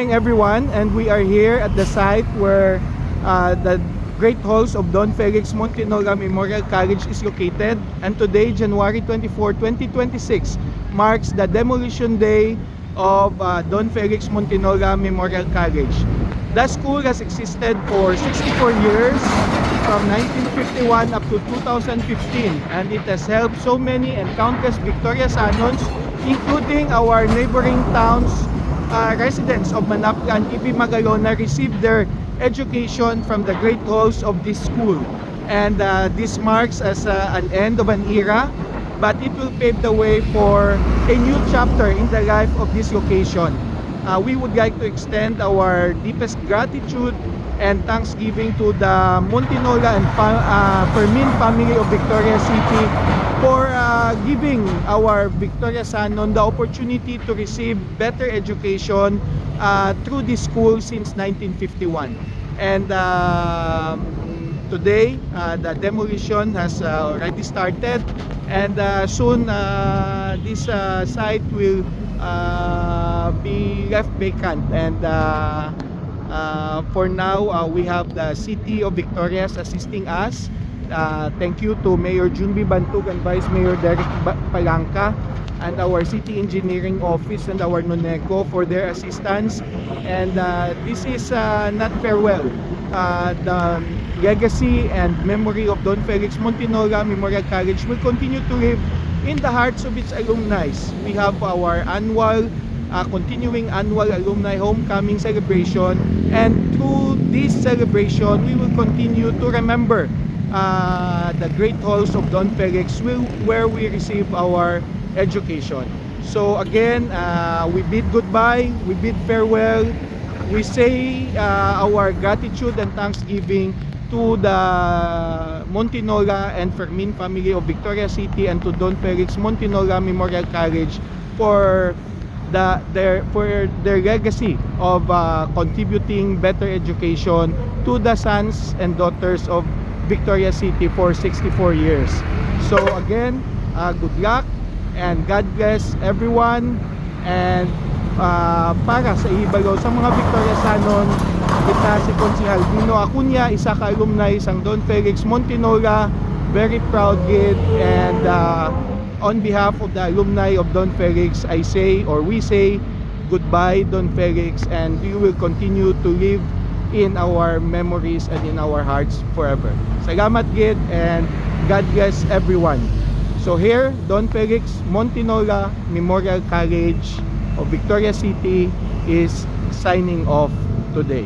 Morning everyone, and we are here at the site where the Great Halls of Don Felix Montinola Memorial College is located, and today, January 24, 2026, marks the demolition day of Don Felix Montinola Memorial College. The school has existed for 64 years from 1951 up to 2015, and it has helped so many and countless Victoriasanons, including our neighboring towns, residents of Manapla and Ibi Magalona, received their education from the great halls of this school. And this marks as an end of an era, but it will pave the way for a new chapter in the life of this location. We would like to extend our deepest gratitude and thanksgiving to the Montinola and Fermin family of Victoria City for giving our Victoriasanon the opportunity to receive better education through this school since 1951. And today, the demolition has already started, and soon this site will be left vacant. And for now, we have the City of Victorias assisting us. Thank you to Mayor Junbi Bantug and Vice Mayor Derek Palanca, and our City Engineering Office and our NONECO for their assistance. And this is not farewell. The legacy and memory of Don Felix Montinola Memorial College will continue to live in the hearts of its alumni. We have our continuing annual alumni homecoming celebration, and through this celebration we will continue to remember the great halls of Don Felix, where we receive our education. So again, we bid goodbye, we bid farewell, we say our gratitude and thanksgiving to the Montinola and Fermin family of Victoria City, and to Don Felix Montinola Memorial College for their legacy of contributing better education to the sons and daughters of Victoria City for 64 years. So again, good luck and God bless everyone. And para sa ibalo sa mga Victoriasanon, kita si Konsehal Dino Acuña, isa ka alumni sang Don Felix Montinola, very proud kid. And on behalf of the alumni of Don Felix, I say, or we say, goodbye Don Felix, and you will continue to live in our memories and in our hearts forever. Salamat gid, and God bless everyone. So here, Don Felix Montinola Memorial College of Victoria City is signing off today.